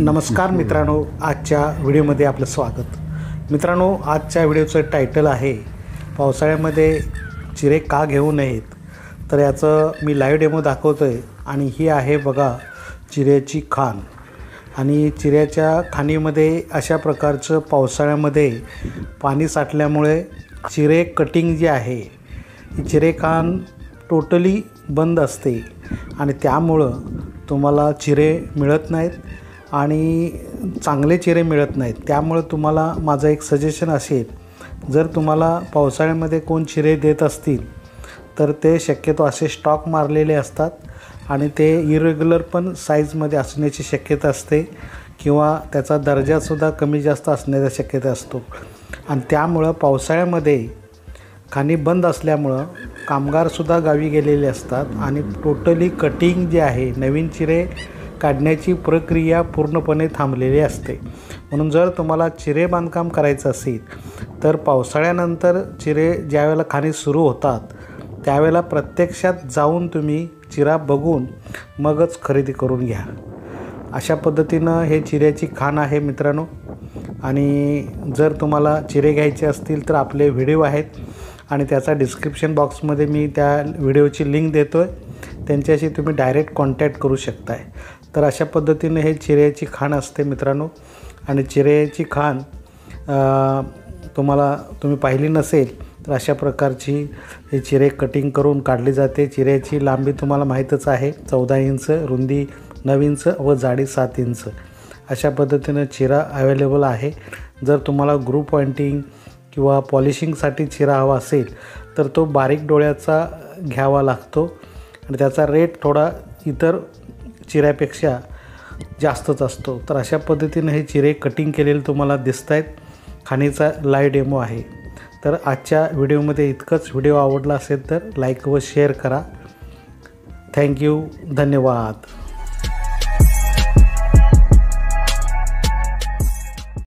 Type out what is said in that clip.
नमस्कार मित्रांनो, आजच्या व्हिडिओमध्ये आपलं स्वागत। मित्रांनो, आजच्या व्हिडिओचं टायटल आहे पावसाळ्यामध्ये चिरे का घेऊ नयेत। तर याचं मी लाईव्ह डेमो दाखवतोय आणि ही आहे बघा चिऱ्याची खाण। आणि चिऱ्याच्या खाणीमध्ये अशा प्रकारचं पावसाळ्यामध्ये पाणी साठल्यामुळे चिरे कटिंग जी आहे ही चिरे खाण टोटली बंद असते आणि त्यामुळं तुम्हाला चिरे मिळत नाहीत आणि चांगले चिरे मिळत नाहीत। त्यामुळे तुम्हाला माझं एक सजेशन असेल, जर तुम्हाला पावसाळ्यामध्ये कोण चिरे देत असतील तर ते शक्यतो असे स्टॉक मारलेले असतात आणि ते इरेग्युलर पण साईजमध्ये असण्याची शक्यता असते किंवा त्याचा दर्जासुद्धा कमी जास्त असण्याची शक्यता असतो। आणि त्यामुळं पावसाळ्यामध्ये खाणी बंद असल्यामुळं कामगारसुद्धा गावी गेलेले असतात आणि टोटली कटिंग जे आहे, नवीन चिरे काढण्याची प्रक्रिया पूर्णपणे थांबलेली असते। म्हणून जर तुम्हाला चिरे बांधकाम करायचं असेल तर पावसाळ्यानंतर चिरे ज्यावेळेला खाणी सुरू होतात त्यावेळेला प्रत्यक्षात जाऊन तुम्ही चिरा बघून मगच खरेदी करून घ्या। अशा पद्धतीनं हे चिऱ्याची खाण आहे मित्रांनो। आणि जर तुम्हाला चिरे घ्यायचे असतील तर आपले व्हिडिओ आहेत आणि त्याचा डिस्क्रिप्शन बॉक्समध्ये मी त्या व्हिडिओची लिंक देतो आहे, त्यांच्याशी तुम्ही डायरेक्ट कॉन्टॅक्ट करू शकताय। तर अशा पद्धतीने हे चिऱ्याची खाण असते मित्रांनो। आणि चिऱ्याची खाण तुम्ही पाहिली नसेल तर अशा प्रकारची हे चिरे कटिंग करून काढली जाते। चिऱ्याची लांबी तुम्हाला माहीतच आहे, 14 इंच, रुंदी 9 इंच व जाडी 7 इंच अशा पद्धतीनं चिरा अवेलेबल आहे। जर तुम्हाला ग्रुप पॉइंटिंग किंवा पॉलिशिंगसाठी चिरा हवा असेल तर तो बारीक डोळ्याचा घ्यावा लागतो आणि त्याचा रेट थोडा इतर चिऱ्यापेक्षा जास्तच असतो। तर अशा पद्धतीने हे चिरे कटिंग केलेले तुम्हाला दिसत आहेत। खाणीचा लाईव्ह डेमो आहे। तर आजच्या व्हिडिओमध्ये इतकंच। व्हिडिओ आवडला असेल तर लाईक व शेअर करा। थँक्यू, धन्यवाद।